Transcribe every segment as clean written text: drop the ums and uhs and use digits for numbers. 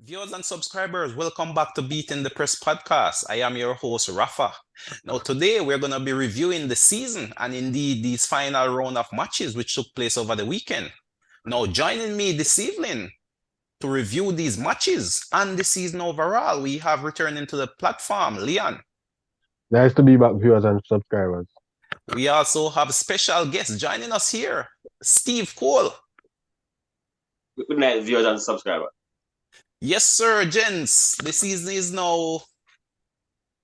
Viewers and subscribers, welcome back to Beating the Press podcast. I am your host, Rafa. Now, today we're going to be reviewing the season and indeed these final round of matches which took place over the weekend. Now, joining me this evening to review these matches and the season overall, we have returning to the platform, Leon. Nice to be back, viewers and subscribers. We also have special guests joining us here, Steve Cole. Good night, viewers and subscribers. Yes, sir, gents. The season is now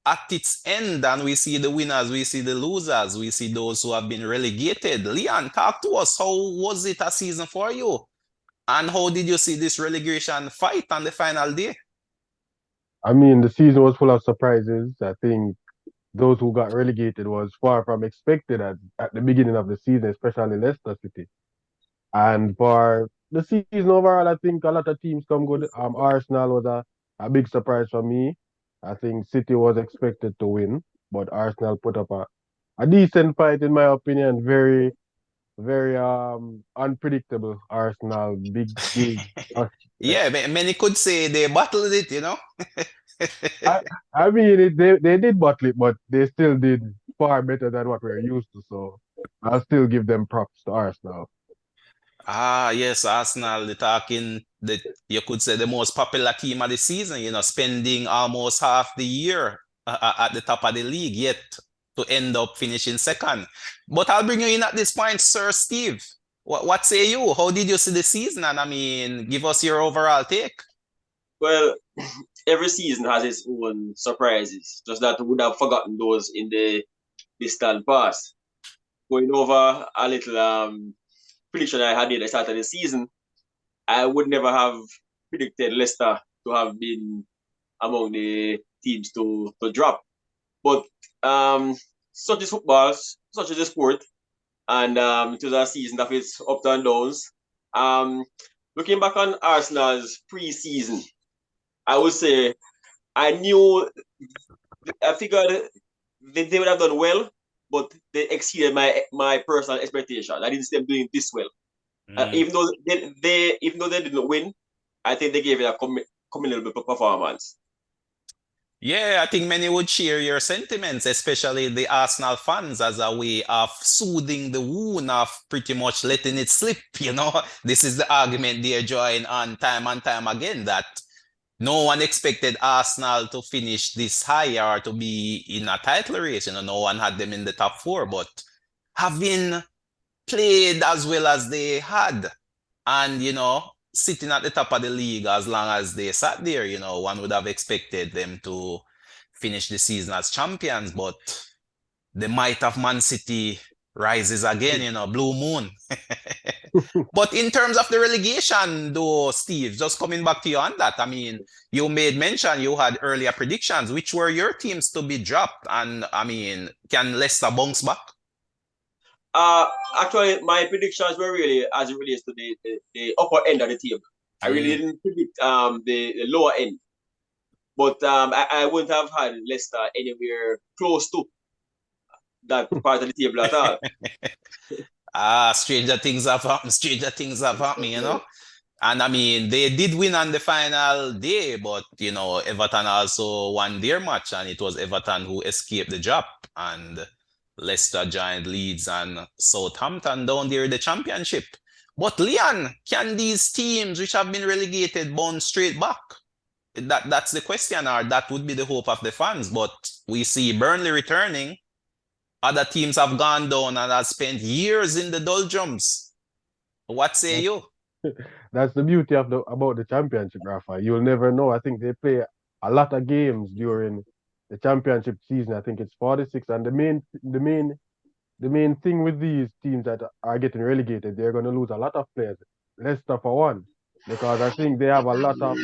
at its end, and we see the winners, we see the losers, we see those who have been relegated. Leon, talk to us. How was it a season for you? And how did you see this relegation fight on the final day? I mean, the season was full of surprises. I think those who got relegated was far from expected at the beginning of the season, especially Leicester City. And for the season overall, I think a lot of teams come good. Arsenal was a big surprise for me. I think City was expected to win, but Arsenal put up a decent fight, in my opinion. Very unpredictable Arsenal, big. Yeah, many could say they battled it, you know? I I mean they did bottle it, but they still did far better than what we're used to. So I'll still give them props to Arsenal. Ah, yes, Arsenal, the talking that you could say the most popular team of the season, spending almost half the year at the top of the league, yet to end up finishing second. But I'll bring you in at this point, Sir Steve. What say you? How did you see the season? And I mean, give us your overall take. Well, every season has its own surprises. Just that we would have forgotten those in the distant past. Going over a little prediction I had at the start of the season, I would never have predicted Leicester to have been among the teams to drop. But such is football, such is the sport, and it was a season of its ups and downs. Um, Looking back on Arsenal's pre-season, I would say I knew, I figured they would have done well, but they exceeded my personal expectation. I didn't see them doing this well. Even though even though they didn't win, I think they gave it a commendable performance. Yeah, I think many would share your sentiments, especially the Arsenal fans, as a way of soothing the wound of pretty much letting it slip. This is the argument they're drawing on and time again, that no one expected Arsenal to finish this high or to be in a title race. No one had them in the top four, but having played as well as they had, and sitting at the top of the league as long as they sat there, one would have expected them to finish the season as champions, but the might of Man City rises again, blue moon. But in terms of the relegation, though, Steve, just coming back to you on that, I mean, you made mention you had earlier predictions. Which were your teams to be dropped? And I mean, can Leicester bounce back? Actually, my predictions were really as it relates to the upper end of the table. I really didn't predict the lower end, but I wouldn't have had Leicester anywhere close to that part of the table at all. Stranger things have happened. Stranger things have happened. And I mean, they did win on the final day, but Everton also won their match, and it was Everton who escaped the drop, and Leicester joined Leeds and Southampton down there in the championship. But Leon, can these teams which have been relegated bounce straight back? That's the question, or that would be the hope of the fans. But we see Burnley returning. Other teams have gone down and have spent years in the doldrums. What say you? That's the beauty about the championship, Rafa. You'll never know. I think they play a lot of games during the championship season. I think it's 46, and the main thing with these teams that are getting relegated, they're going to lose a lot of players. Leicester for one, because I think they have a lot of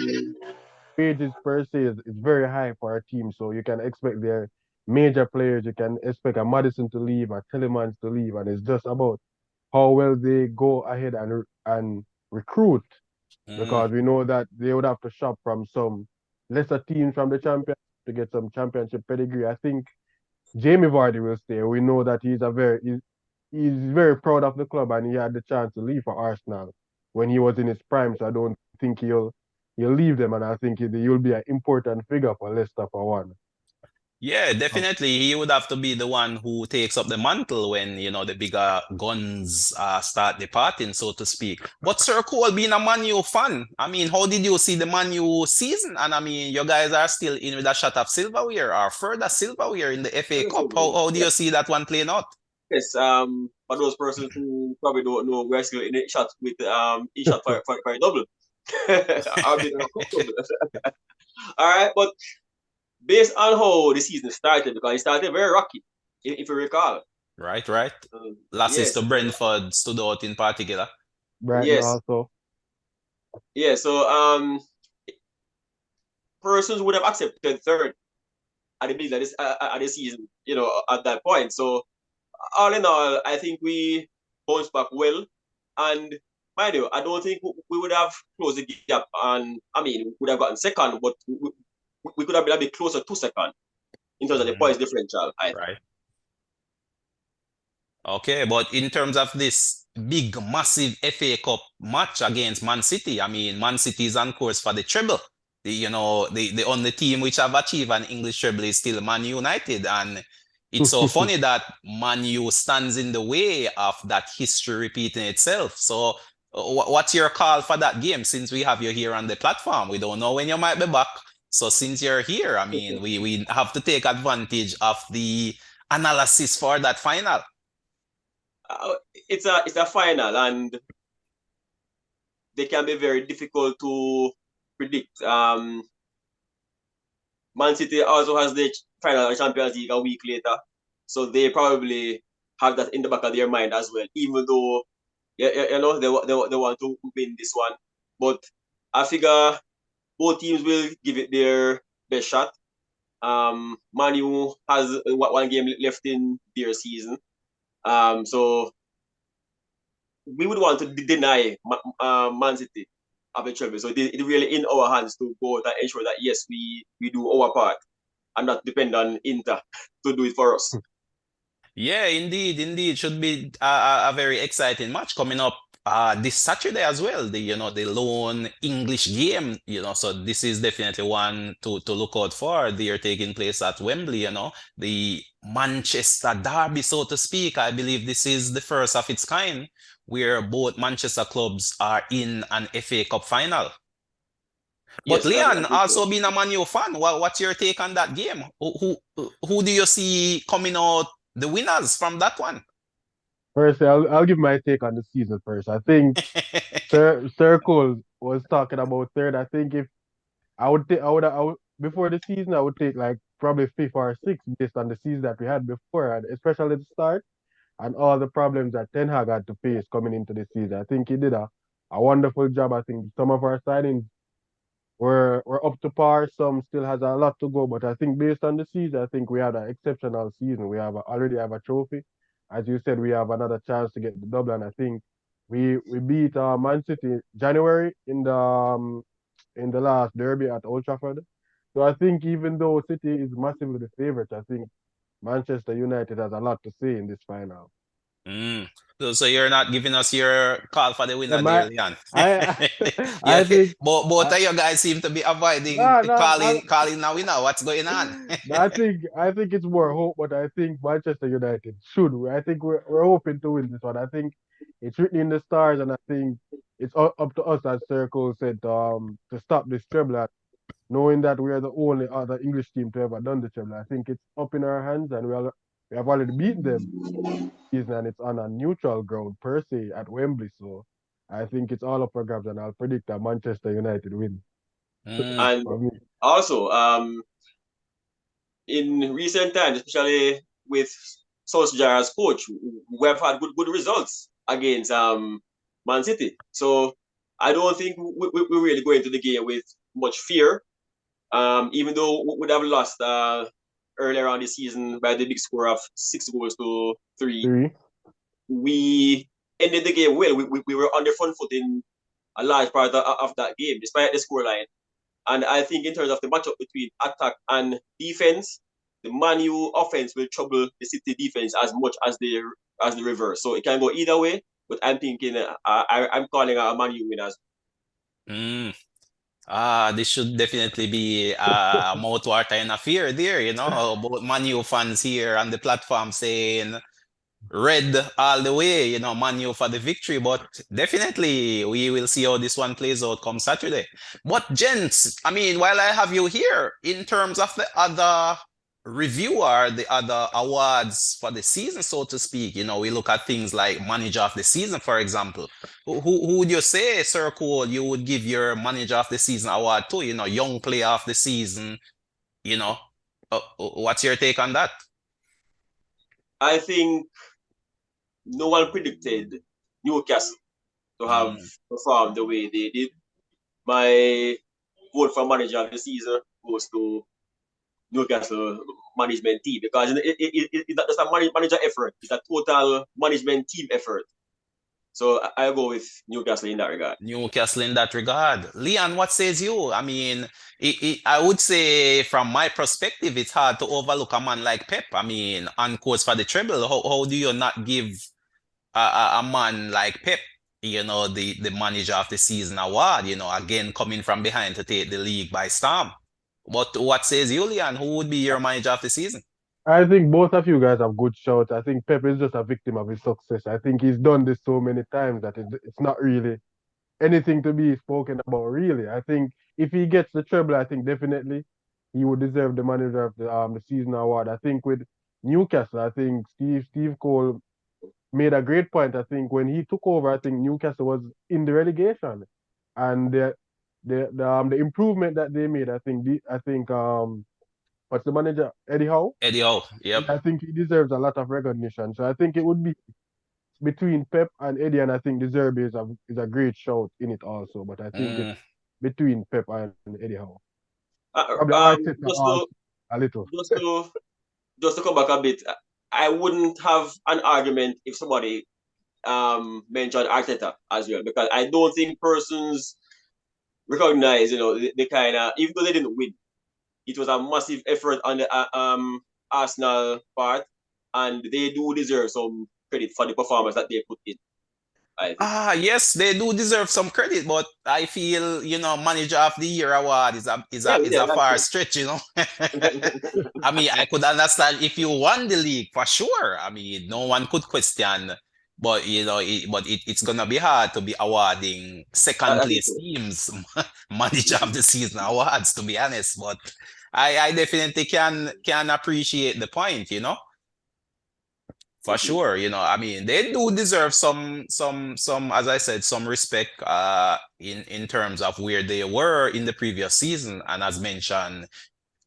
wages per se is very high for a team. So you can expect their major players. You can expect a Madison to leave, a Tillemans to leave, and it's just about how well they go ahead and recruit, because we know that they would have to shop from some lesser teams from the champion to get some championship pedigree. I think Jamie Vardy will stay. We know that he's very proud of the club, and he had the chance to leave for Arsenal when he was in his prime. So I don't think you leave them, and I think you'll be an important figure for Leicester for one. Yeah, Um, definitely. He would have to be the one who takes up the mantle when, the bigger guns start departing, so to speak. But Sir Cole, being a Man U fan, I mean, how did you see the Man U season? And I mean, you guys are still in with a shot of silverware or further silverware in the FA Cup. How do you see that one playing out? Yes, for those persons who probably don't know, we're still in a shot with in shot for a double. I'll be the double. All right, but based on how the season started, because it started very rocky, if you recall. Right, right. Um, Losses to yes, Brentford stood out in particular. Brighton yes, also. yeah. So persons would have accepted third at the beginning of this at the season, at that point. So all in all, I think we bounced back well, and mind you, I don't think we would have closed the gap, and I mean, we would have gotten second, but we could have been a bit closer to second in terms of the Mm, points differential. I think. right. Okay, but in terms of this big, massive FA Cup match against Man City, I mean, Man City is on course for the treble. The only team which have achieved an English treble is still Man United. And it's so funny that Man U stands in the way of that history repeating itself. So, what's your call for that game since we have you here on the platform? We don't know when you might be back. So, since you're here, I mean, we have to take advantage of the analysis for that final. It's a final, and they can be very difficult to predict. Man City also has the final of Champions League a week later, so they probably have that in the back of their mind as well. Even though they want to win this one, but I figure both teams will give it their best shot. Man U has one game left in their season, so we would want to deny Man City of a treble. So it really in our hands to go and ensure that yes, we do our part and not depend on Inter to do it for us. Yeah, indeed, indeed. Should be a very exciting match coming up this Saturday as well. The lone English game, so this is definitely one to look out for. They are taking place at Wembley, the Manchester Derby, so to speak. I believe this is the first of its kind where both Manchester clubs are in an FA Cup final. But Yes, Leon, I think so. also being a Man U fan, what's your take on that game? Who do you see coming out the winners from that one? First, I'll give my take on the season first. I think Sir Cole was talking about third. I think if I would before the season I would take like probably fifth or sixth based on the season that we had before, and especially at the start and all the problems that Ten Hag had to face coming into the season. I think he did a wonderful job. I think some of our signings were up to par. Some still has a lot to go, but I think based on the season, I think we had an exceptional season. Already have a trophy. As you said, we have another chance to get the double, and I think we beat Man City January in the last derby at Old Trafford. So I think even though City is massively the favorite, I think Manchester United has a lot to say in this final. Mm. So you're not giving us your call for the Yeah, winner there, Leon. I Yeah, I think both I, of you guys seem to be avoiding no, no, calling now winner. What's going on? I think it's more hope, but I think Manchester United should. I think we're hoping to win this one. I think it's written in the stars, and I think it's up to us, as Circle said, to stop this treble. And knowing that we are the only other English team to ever done the treble, I think it's up in our hands, and we have already beaten them season, and it's on a neutral ground per se at Wembley. So I think it's all up for grabs, and I'll predict a Manchester United win Mm. And for me. also, in recent times, especially with Solskjaer as coach, we have had good results against Man City. So I don't think we really go into the game with much fear. Even though we would have lost earlier on the season by the big score of 6 goals to 3, Three. we ended the game well. We were on the front foot in a large part of that game, despite the scoreline. And I think in terms of the matchup between attack and defense, the Man U offense will trouble the City defense as much as the reverse. So it can go either way. But I'm thinking I'm calling a Man U win as Mm. This should definitely be a mouth-watering affair there, both Man U fans here on the platform saying red all the way, Man U for the victory. But definitely, we will see how this one plays out come Saturday. But gents, I mean, while I have you here, in terms of the other reviewer, the other awards for the season, so to speak, we look at things like manager of the season, for example. Who would you say, Sir Cole, you would give your manager of the season award to? Young player of the season, you know. What's your take on that? I think no one predicted Newcastle to have Mm. performed the way they did. My vote for manager of the season goes to Newcastle management team because it's not just a manager effort; it's a total management team effort. So I go with Newcastle in that regard. Newcastle in that regard. Leon, what says you? I mean, I would say from my perspective, it's hard to overlook a man like Pep. I mean, on course for the treble, how do you not give a man like Pep, the manager of the season award, again, coming from behind to take the league by storm? But what says you, Leon? Who would be your manager of the season? I think both of you guys have good shouts. I think Pep is just a victim of his success. I think he's done this so many times that it's not really anything to be spoken about, really. I think if he gets the treble, I think definitely he would deserve the manager of the season award. I think with Newcastle, I think Steve Cole made a great point. I think when he took over, I think Newcastle was in the relegation, and the improvement that they made, I think what's the manager, Eddie Howe? Eddie Howe. Yep. Yeah, I think he deserves a lot of recognition. So I think it would be between Pep and Eddie, and I think De Zerbi is a great shout in it also. But I think it's Mm. between Pep and Eddie Howe. Uh, Probably um, Arteta just also to a little. just to just to come back a bit, I wouldn't have an argument if somebody mentioned Arteta as well because I don't think persons recognize the kind of even though they didn't win, it was a massive effort on the Arsenal part, and they do deserve some credit for the performance that they put in. I think. Yes, they do deserve some credit, but I feel, Manager of the Year award is a is Yeah, a is yeah, a that's far true. stretch. I mean, I could understand if you won the league for sure. I mean, no one could question, but it's gonna be hard to be awarding second That is place true. teams Manager of Mhm. the Season awards, to be honest. But I definitely can appreciate the point. For Mhm. sure, I mean, they do deserve some, as I said, some respect in terms of where they were in the previous season. And as mentioned,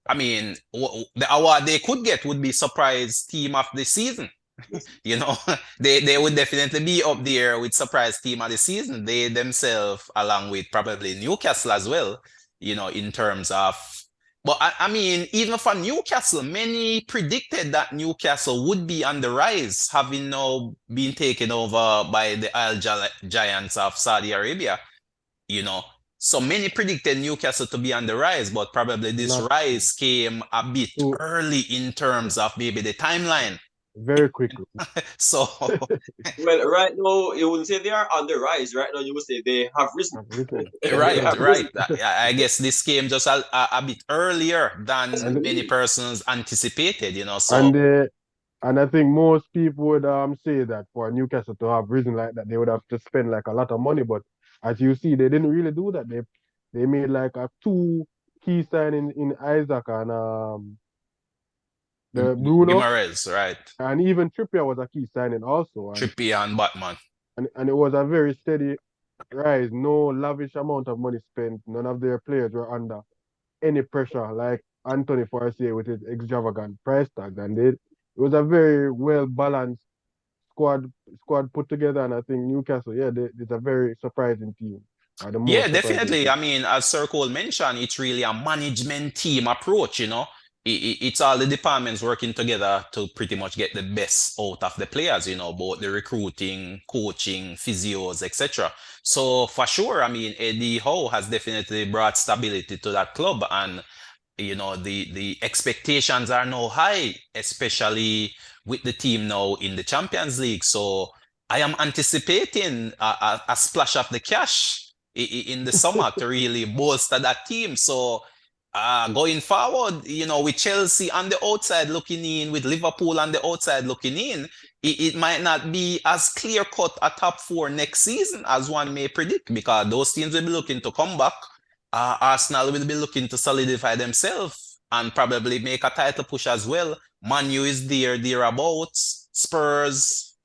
I mean, the award they could get would be surprise team of the season. Yes. You know, they would definitely be up there with surprise team of the season. They themselves, along with probably Newcastle as well, in terms of. But I mean, even for Newcastle, many predicted that Newcastle would be on the rise, having now been taken over by the Giants of Saudi Arabia. You know, so many predicted Newcastle to be on the rise, but probably this Not rise came a bit too, early in yeah, terms of maybe the timeline. very quickly. So, Well, right now you wouldn't say they are on the rise. Right now you would say they have risen. I've written. They right, Yeah. have right. risen. I guess this came just a bit earlier than And many Absolutely. persons anticipated. So, and and I think most people would say that for Newcastle to have risen like that, they would have to spend like a lot of money. But as you see, they didn't really do that. They made like a two key signing in Isaac and the Bruno, Guimaraes, right? and even Trippier was a key signing also. Trippier and Batman. And it was a very steady rise. No lavish amount of money spent. None of their players were under any pressure like Anthony Forcier with his extravagant price tags. And it was a very well balanced squad put together. And I think Newcastle, yeah, it's a very surprising team. Or the Yeah, most surprising definitely. team. I mean, as Sir Cole mentioned, it's really a management team approach. It's all the departments working together to pretty much get the best out of the players, both the recruiting, coaching, physios, etc. So for sure, I mean, Eddie Howe has definitely brought stability to that club, and the expectations are now high, especially with the team now in the Champions League. So I am anticipating a splash of the cash in the summer to really bolster that team. So going forward, with Chelsea on the outside looking in, with Liverpool on the outside looking in, it might not be as clear cut a top four next season as one may predict, because those teams will be looking to come back. Arsenal will be looking to solidify themselves and probably make a title push as well. Man U is there, thereabouts. Spurs,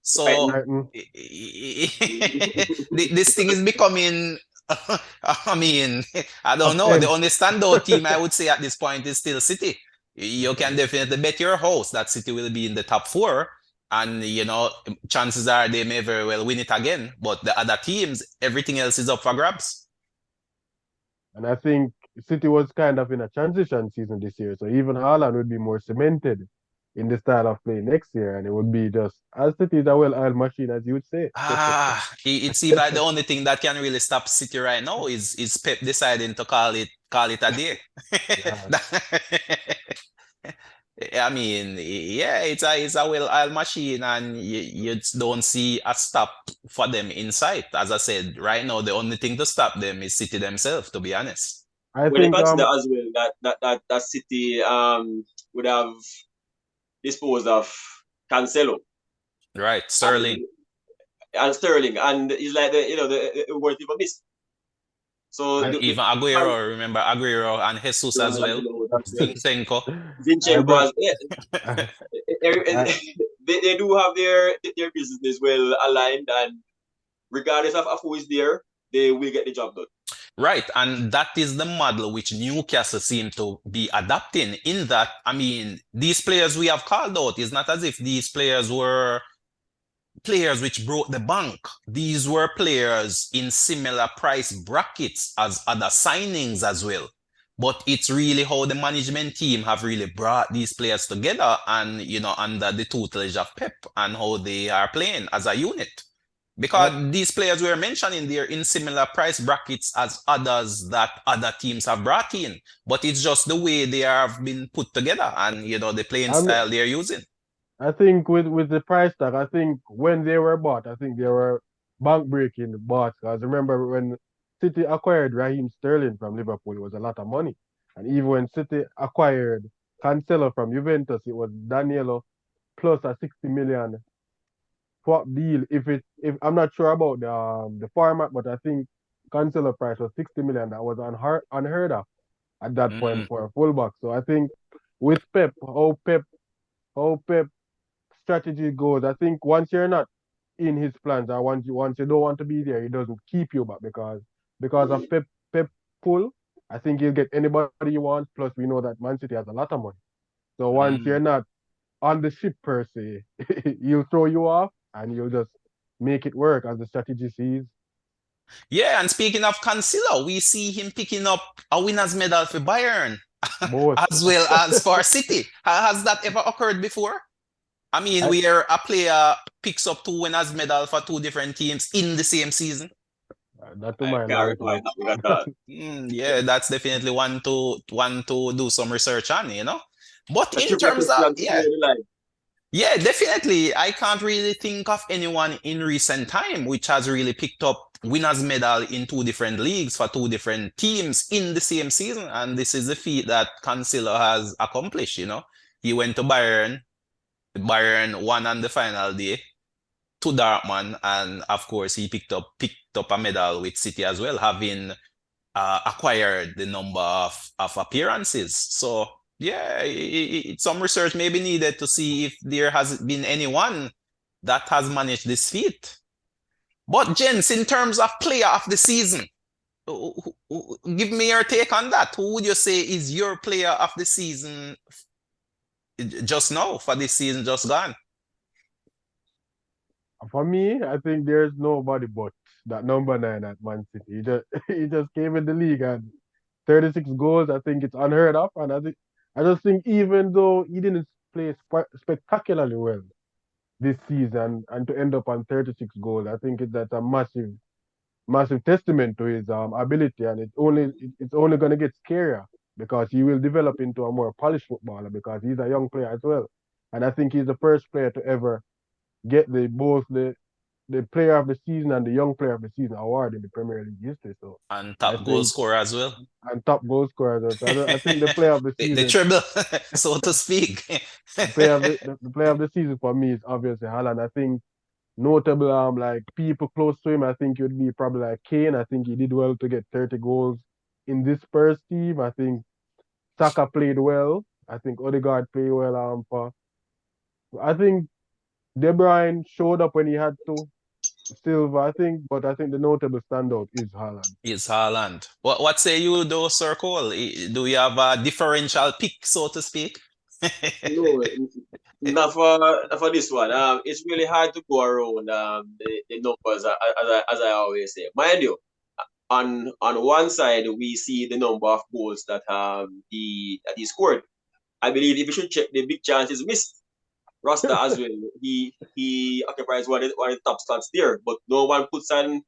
So Brighton. Brighton. this thing is becoming. I mean, I don't Top know. The end. only standout team I would say at this point is still City. You can definitely bet your house that City will be in the top four. And, chances are they may very well win it again. But the other teams, everything else is up for grabs. And I think City was kind of in a transition season this year. So even Haaland would be more cemented in the style of play next year. And it would be just as City is a well-oiled machine, as you would say. It seems like the only thing that can really stop City right now is Pep deciding to call it a day. Yeah. I mean, yeah, it's a well-oiled machine, and you don't see a stop for them in sight. As I said, right now the only thing to stop them is City themselves, to be honest. I When you think consider as well that City would have disposed of Cancelo Right, and Sterling, Sterling, and it's like the worth of a miss. So I even Aguero. Remember Aguero and Jesus as well. as well. Zinchenko. I Zinchenko bet as yeah, I, I they do have their business well aligned, and regardless of who is there, they will get the job done. Right, and that is the model which Newcastle seem to be adapting. In that, I mean, these players we have called out, it's not as if these players were players which broke the bank. These were players in similar price brackets as other signings as well. But it's really how the management team have really brought these players together and, under the tutelage of Pep, and how they are playing as a unit. I Because these players we are mentioning, they're in similar price brackets as others that other teams have brought in. But it's just the way they have been put together and, the playing I'm style they're using. I think with the price tag, I think when they were bought, I think they were bank breaking bought. Because remember when City acquired Raheem Sterling from Liverpool, it was a lot of money. And even when City acquired Cancelo from Juventus, it was Danilo plus a 60 million swap deal. If I'm not sure about the format, but I think Cancelo price was 60 million. That was unheard of at that point Mm. for a fullback. So I think with Pep strategy goes, I think once you're not in his plans or once you don't want to be there, he doesn't keep you back because of Pep pull. I think he'll get anybody you want. Plus, we know that Man City has a lot of money. So once you're Mm. not on the ship per se, he'll throw you off and you'll just make it work as the strategy sees. Yeah, and speaking of Cancelo, we see him picking up a winner's medal for Bayern Both. as well as for City. Has that ever occurred before? I mean, I, where a player picks up two winners' medal for two different teams in the same season. not to I my can't knowledge, recall but that at all. Yeah, that's definitely one to do some research on. But A in triple terms of, question to yeah, the line. yeah, definitely. I can't really think of anyone in recent time which has really picked up winners medal in two different leagues for two different teams in the same season. And this is the feat that Cancelo has accomplished. He went to Bayern won on the final day to Dortmund, and of course he picked up a medal with City as well, having acquired the number of appearances. So yeah, some research may be needed to see if there has been anyone that has managed this feat. But gents, in terms of player of the season, give me your take on that. Who would you say is your player of the season just now, for this season just gone? for me, I think there's nobody but that number 9 at Man City. He just came in the league and 36 goals. I think it's unheard of, and I just think even though he didn't play spectacularly well this season, and to end up on 36 goals, I think that's a massive testament to his ability, and it's only gonna get scarier because he will develop into a more polished footballer because he's a young player as well, and I think he's the first player to ever get the both the the player of the season and the young player of the season award in the Premier League history. So And I top goal think scorer as well. and top goal scorer. So I think the player of the The season, treble, so to speak. the player of the season for me is obviously Haaland. I think notable like people close to him, I think it would be probably like Kane. I think he did well to get 30 goals in this Spurs team. I think Saka played well. I think Odegaard played well for I think De Bruyne showed up when he had to. Silva, I think, but I think the notable standout is Haaland. Is Haaland. What say you though, Sir Cole? Do you have a differential pick, so to speak? No, not for this one. It's really hard to go around the numbers as I always say. Mind you, on one side we see the number of goals that he scored. I believe if you should check the big chances missed, Rasta as well. He occupies one of the top slots there, but no one puts give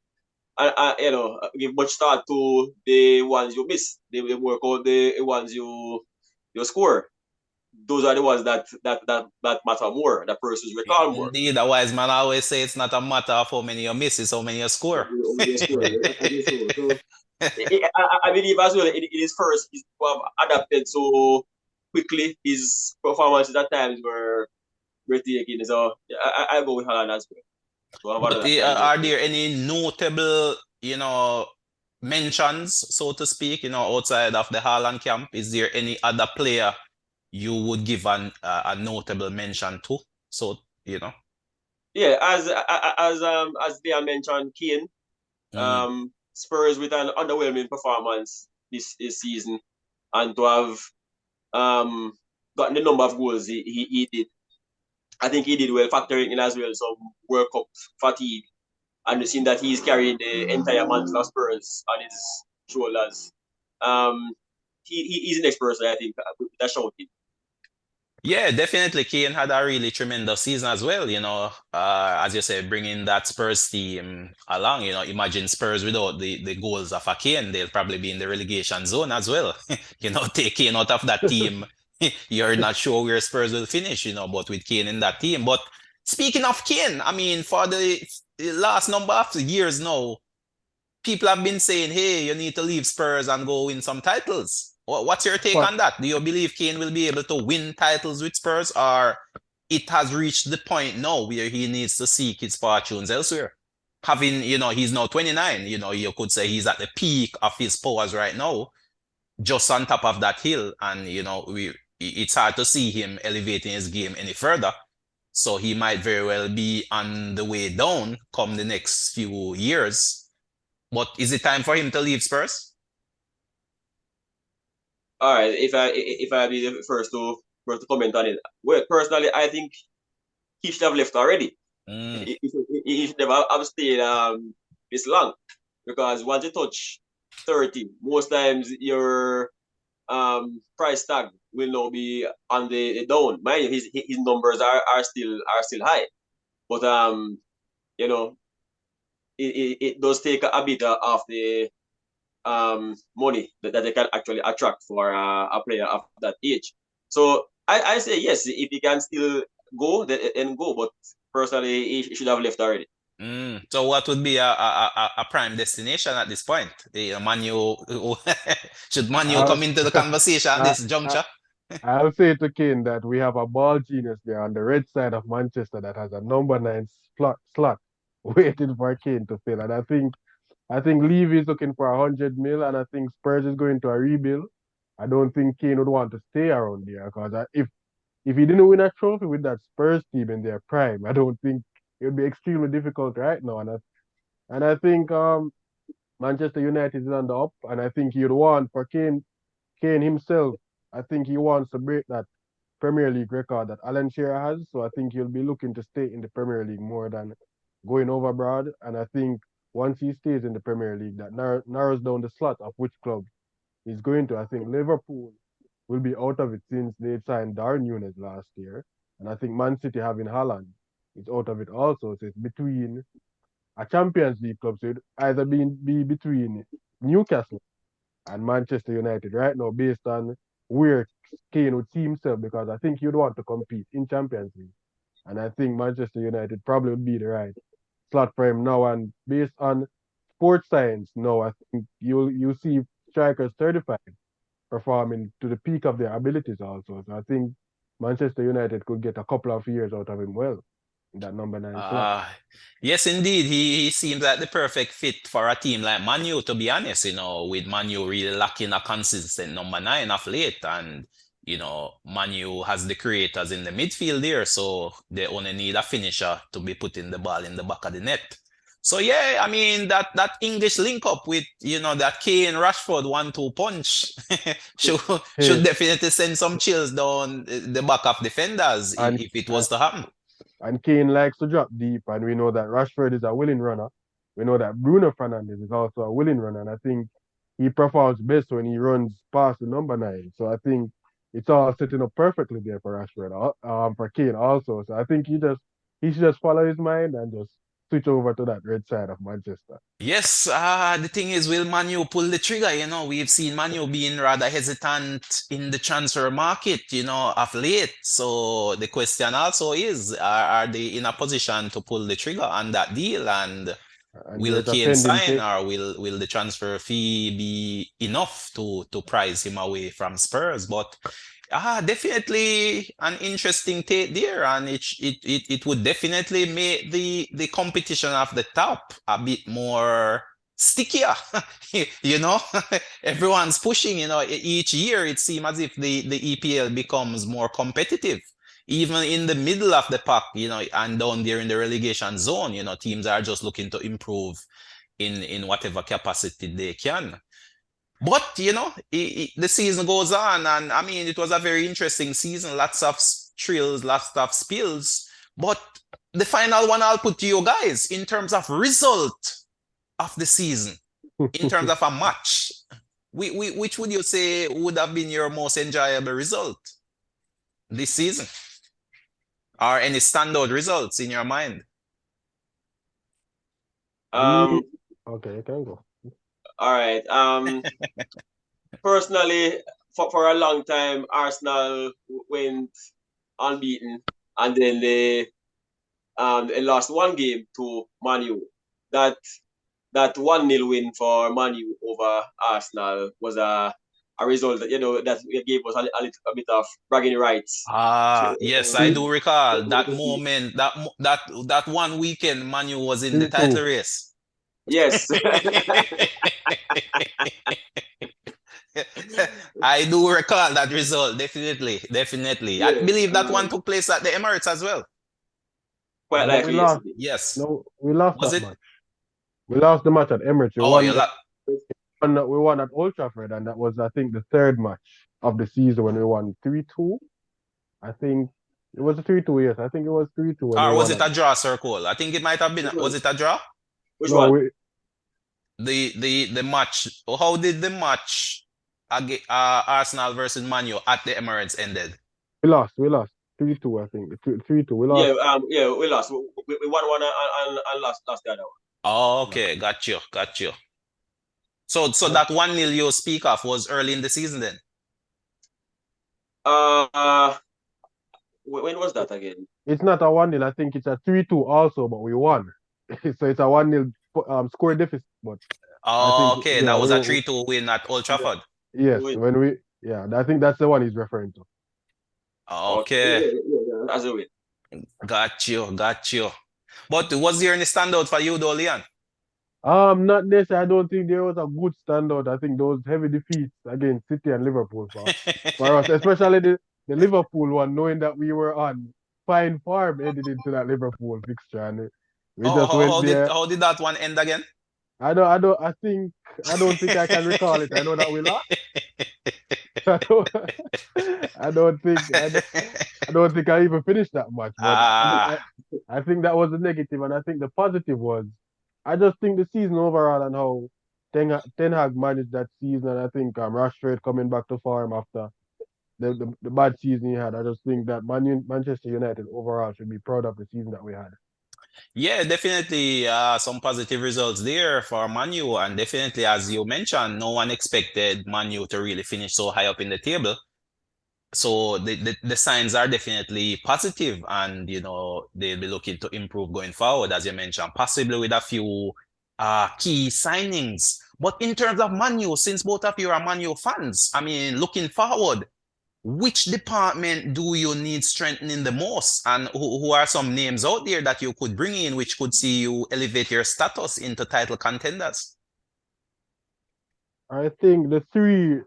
much thought to the ones you miss. They work out the ones you score. Those are the ones that matter more. That persons recall more. Indeed, a wise man always say it's not a matter of how many you miss, it's how many you score. Only a score. I guess so. So I believe as well it is first is to have adapted so quickly. His performances at times were breathtaking. So yeah, I go with Haaland as well. So how But about that? are there any notable, mentions, so to speak, outside of the Haaland camp? Is there any other player you would give a notable mention to? So, Yeah, as Leah mentioned, Kane, mm, Spurs with an underwhelming performance this season, and to have um gotten the number of goals he did. I think he did well, factoring in as well some World Cup fatigue, and seeing that he's carrying the entire mantle of Spurs on his shoulders. Um, he's the next person I think that shouted. yeah, definitely. Kane had a really tremendous season as well. As you say, bringing that Spurs team along. Imagine Spurs without the goals of a Kane, they'll probably be in the relegation zone as well. Take Kane out of that team, you're not sure where Spurs will finish. But with Kane in that team. But speaking of Kane, I mean, for the last number of years now, people have been saying, hey, you need to leave Spurs and go win some titles. What's your take But on that? Do you believe Kane will be able to win titles with Spurs, or it has reached the point now where he needs to seek his fortunes elsewhere? Having, he's now 29, you could say he's at the peak of his powers right now, just on top of that hill. And, it's hard to see him elevating his game any further. So he might very well be on the way down come the next few years. But is it time for him to leave Spurs? All right, if I be the first to comment on it, well, personally, I think he should have left already. Mm, He should never have stayed this long, because once you touch 30, most times your price tag will now be on the down. Mind you, his numbers are still high, but you know it does take a bit of the money that they can actually attract for a player of that age. So I say yes, if he can still go, then go. But personally, he should have left already. So what would be a prime destination at this point? Manu should Manu I'll, come into the conversation at I, this I, juncture? I'll say to Kane that we have a ball genius there on the red side of Manchester that has a number 9 slot waiting for Kane to fill. And I think Levy is looking for 100 mil, and I think Spurs is going to a rebuild. I don't think Kane would want to stay around there because if he didn't win a trophy with that Spurs team in their prime, I don't think it would be extremely difficult right now. And I think Manchester United is on the up, and I think he'd want for Kane himself. I think he wants to break that Premier League record that Alan Shearer has. So I think he'll be looking to stay in the Premier League more than going overboard. And I think once he stays in the Premier League, that narrows down the slot of which club he's going to. I think Liverpool will be out of it since they signed Darwin Núñez last year. And I think Man City having Haaland is out of it also. So it's between a Champions League club. So it either be between Newcastle and Manchester United right now based on where Kane would see himself because I think he'd want to compete in Champions League. And I think Manchester United probably would be the right slot for him now. And based on sports science, now I think you see strikers 35 performing to the peak of their abilities also. So I think Manchester United could get a couple of years out of him well in that number 9 slot. Uh, yes, indeed. He seems like the perfect fit for a team like Manu, to be honest, with Manu really lacking a consistent number nine of late. And, Manu has the creators in the midfield there, so they only need a finisher to be putting the ball in the back of the net. So yeah, I mean that English link up with, that Kane Rashford 1-2 punch should Hey, should definitely send some chills down the back of defenders and if it uh, was to happen. and Kane likes to drop deep, and we know that Rashford is a willing runner. We know that Bruno Fernandes is also a willing runner, and I think he performs best when he runs past the number 9. So I think it's all setting up perfectly there for Rashford, for Kane also. So I think he should just follow his mind and just switch over to that red side of Manchester. Yes, the thing is, will Manu pull the trigger? We've seen Manu being rather hesitant in the transfer market, of late. So the question also is, are they in a position to pull the trigger on that deal? And And will there's a Kane pending sign, case. or will the transfer fee be enough to prize him away from Spurs? But definitely an interesting take there, and it would definitely make the competition of the top a bit more stickier. You know, everyone's pushing. Each year it seems as if the EPL becomes more competitive. Even in the middle of the pack, and down there in the relegation zone, teams are just looking to improve in whatever capacity they can. But the season goes on, and I mean, it was a very interesting season. Lots of thrills, lots of spills. But the final one I'll put to you guys in terms of result of the season, in terms of a match. Which would you say would have been your most enjoyable result this season, or any standout results in your mind? For me, Um, okay, you can go. all right. Personally, for a long time, Arsenal went unbeaten, and then they lost one game to Manu. That that 1-0 win for Manu over Arsenal was a result that that gave us a bit of bragging rights. So, Yes, I Three, do recall that moment, that one weekend Manu was in the 3-2. title race. yes, I do recall that result, definitely, definitely. I yes, believe that one took place at the Emirates as well. quite No, but we likely, yes, lost. it did. Yes. No, we lost Was that it? match. We lost the match at Emirates. We Oh, you won lot. we won at Old Trafford, and that was, I think, the third match of the season when we won 3-2. I think it was a 3-2, yes. I think it was 3-2 when we Or was won it at. a draw, Circle? I think it might have been. Which Was one? it a draw? Which No, one? The match. How did the match Arsenal versus Manu at the Emirates ended? we lost. We lost 3-2, I think. 3-2. We Yeah, lost. we lost. We won one and lost the other Oh, Yeah. okay, got you, got you. So And that 1-0 you speak of was early in the season then. one. When was that again? it's not a 1-0. I think it's a 3-2 also, but we won. So it's a 1-0 score deficit. But I Oh, think, okay, yeah, that was a 3-2 win at Old Yeah, Trafford. yes, win. yeah, I think that's the one he's referring to. Okay, Okay, as a win. got you, got you. But was there any standout for you though, Leon? Not necessarily. I don't think there was a good standout. I think those heavy defeats against City and Liverpool for us, especially the Liverpool one, knowing that we were on fine form headed into that Liverpool fixture, and we How, just how, went how did there. how did that one end again? I don't think I can recall it. I know that we lost. I don't, I don't think, I don't think I even finished that much, but Ah, I think that was the negative, and I think the positive was I just think the season overall and how Ten Hag managed that season, and I think Rashford coming back to form after the bad season he had. I just think that Manchester United overall should be proud of the season that we had. yeah, definitely some positive results there for Manu, and definitely, as you mentioned, no one expected Manu to really finish so high up in the table. So the signs are definitely positive, and they'll be looking to improve going forward, as you mentioned, possibly with a few key signings. But in terms of Man U, since both of you are Man U fans, I mean, looking forward, which department do you need strengthening the most? And who are some names out there that you could bring in which could see you elevate your status into title contenders? I think the three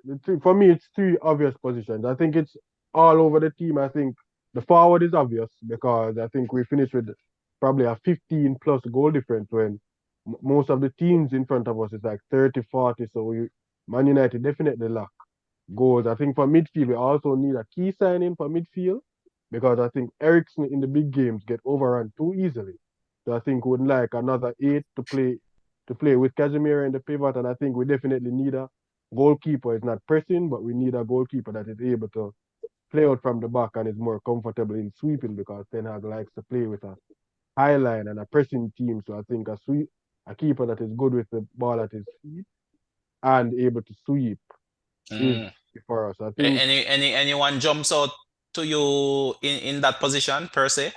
for me, it's three obvious positions. I think it's all over the team. I think the forward is obvious because I think we finished with probably a 15 plus goal difference when most of the teams in front of us is like 30, 40. So Man United definitely lack goals. I think for midfield, we also need a key signing for midfield because I think Ericsson in the big games get overrun too easily. So I think we would like another eight to play with Casemiro in the pivot, and I think we definitely need a goalkeeper. It's not pressing, but we need a goalkeeper that is able to play out from the back and is more comfortable in sweeping because Ten Hag likes to play with a high line and a pressing team. So I think a keeper that is good with the ball at his feet and able to sweep is Mm. for us. I think Anyone jumps out to you in that position per se?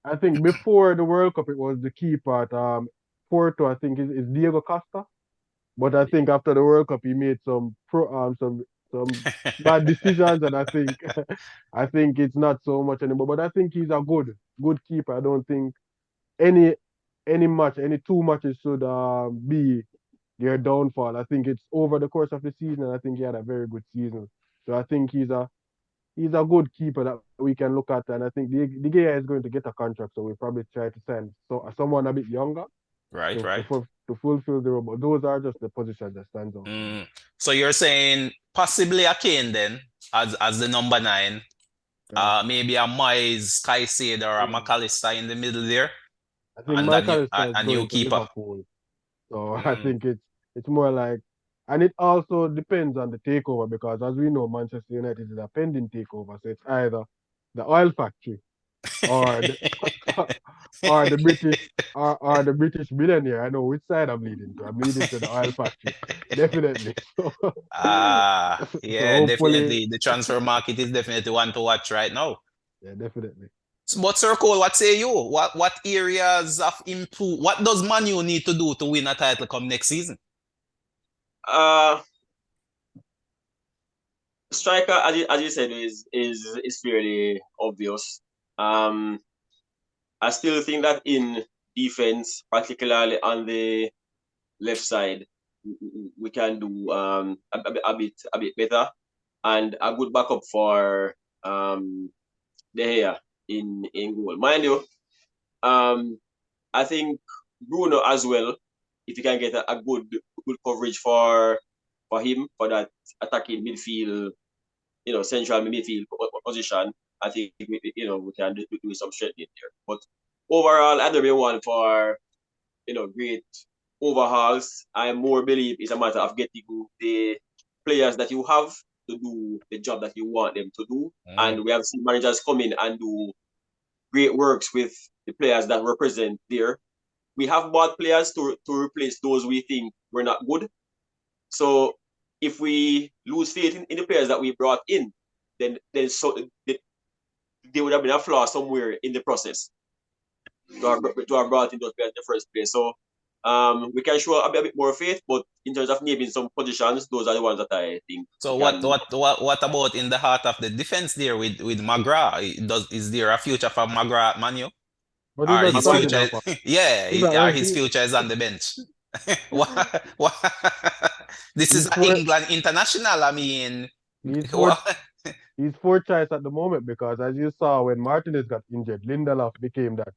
I think before the World Cup it was the keeper at Porto. I think is Diego Costa. But I think after the World Cup, he made some bad decisions, and I think I think it's not so much anymore. But I think he's a good keeper. I don't think any any two matches should be their downfall. I think it's over the course of the season, and I think he had a very good season. So I think he's a good keeper that we can look at, and I think the guy is going to get a contract, so we probably try to sign someone a bit younger Right, to to, right. fu- to fulfill the role. But those are just the positions that stands out for me. Mm. So you're saying possibly a Kane then as the number nine, Yeah. maybe a Moyes, Caicedo, or a Yeah. McAllister in the middle there, I think and Michael is a new going to keeper. Liverpool, so I Mm. think it's more like, and it also depends on the takeover because as we know, Manchester United is a pending takeover, so it's either the oil factory or the or the British or the British billionaire. I know which side I'm leading to. I'm leading to the oil factory, definitely. So Yeah, hopefully, definitely. The transfer market is definitely one to watch right now. yeah, definitely. But Sir Cole, what say you? What areas of improve? What does Man U need to do to win a title come next season? Uh, striker, as you said, is fairly obvious. Um, I still think that in defense, particularly on the left side, we can do a bit better, and a good backup for De Gea in goal. Mind you, um, I think Bruno as well, if you can get a good coverage for him for that attacking midfield, central midfield position, I think we can do some strengthening there. But overall, I don't really want for great overhauls. I more believe it's a matter of getting the players that you have to do the job that you want them to do. Mm. And we have seen managers come in and do great works with the players that represent there. We have bought players to replace those we think were not good. So if we lose faith in the players that we brought in, then there would have been a flaw somewhere in the process to have brought in those players in the first place. So we can show a bit more faith, but in terms of naming some positions, those are the ones that I think we So what can. what what what about in the heart of the defense there with Magra? Is there a future for Magra at Man U? But he's Or not his starting future now, is, pa. yeah, He's not or right. his future is on the bench. What, this is He's an four. England international. I mean, He's four. what? He's fourth choice at the moment because, as you saw, when Martinez got injured, Lindelof became that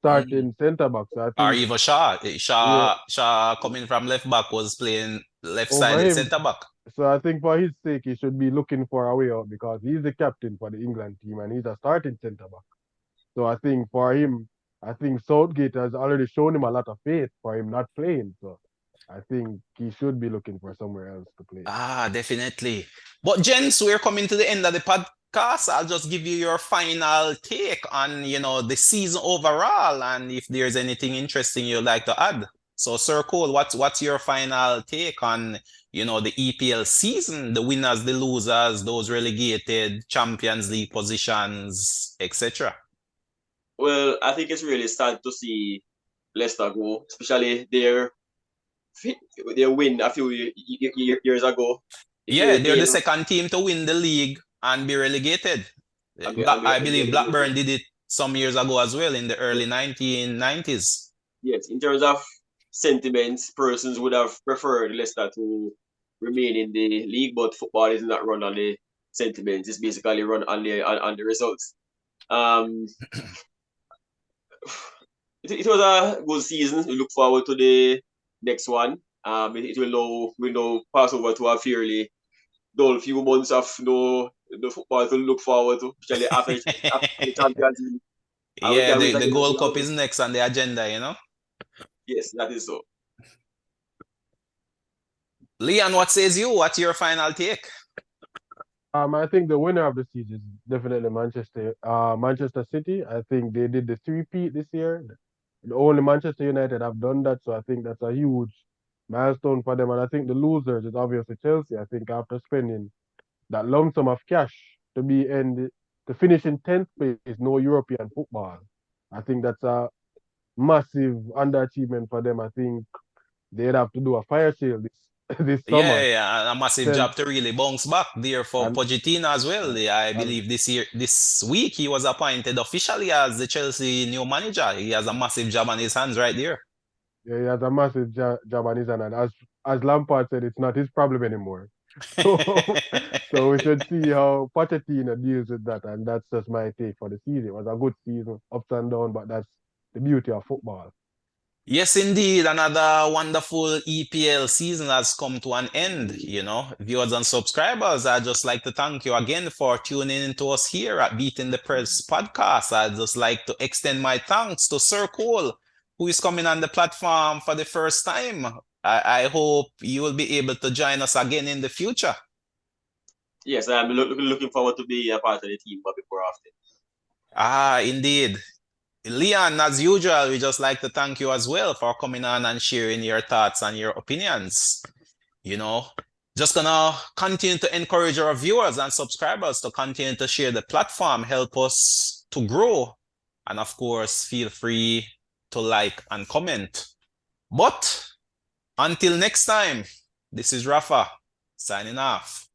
Mm. starting centre back. So I Or think, even Shaw. yeah, Shaw coming from left back was playing over left-sided him. centre back. So I think for his sake, he should be looking for a way out because he's the captain for the England team and he's a starting centre back. So I think for him, I think Southgate has already shown him a lot of faith for him not playing. So I think he should be looking for somewhere else to play. Definitely. But gents, we're coming to the end of the podcast. I'll just give you your final take on, the season overall and if there's anything interesting you'd like to add. So, Sir Cole, what's your final take on, the EPL season, the winners, the losers, those relegated, Champions League positions, etc. Well, I think it's really sad to see Leicester go, especially their win a few years ago. It Yeah, really they're paid the second team to win the league and be relegated. I and be believe relegated. Blackburn did it some years ago as well in the early 1990s. Yes, in terms of sentiments, persons would have preferred Leicester to remain in the league, but football is not run on the sentiments. It's basically run on the results. Um, it was a good season. We look forward to the next one. It will now pass over to a fairly dull few months of no football to look forward to, especially after the Champions League. And we Yeah, can wait the again. Gold Cup is next on the agenda. Yes, that is so. Leon, what says you? What's your final take? I think the winner of the season is definitely Manchester City. I think they did the three-peat this year. The only Manchester United have done that, so I think that's a huge milestone for them. And I think the losers is obviously Chelsea. I think after spending that lump sum of cash to finish in 10th place, no European football. I think that's a massive underachievement for them. I think they'd have to do a fire sale this this Yeah, summer. yeah, a massive Then job to really bounce back there for and Pochettino as well. I and believe this week, he was appointed officially as the Chelsea new manager. He has a massive job on his hands right there. yeah, he has a massive job on his hand. And as Lampard said, it's not his problem anymore. So so we should see how Pochettino deals with that. And that's just my take for the season. It was a good season, ups and downs, but that's the beauty of football. Yes, indeed. Another wonderful EPL season has come to an end. Viewers and subscribers, I'd just like to thank you again for tuning in to us here at Beating the Press podcast. I'd just like to extend my thanks to Sir Cole, who is coming on the platform for the first time. I hope you will be able to join us again in the future. Yes, I'm looking forward to be a part of the team, but before often. Ah, indeed. Leon, as usual, we just like to thank you as well for coming on and sharing your thoughts and your opinions. You know, just gonna continue to encourage our viewers and subscribers to continue to share the platform, help us to grow. And of course, feel free to like and comment. But until next time, this is Rafa signing off.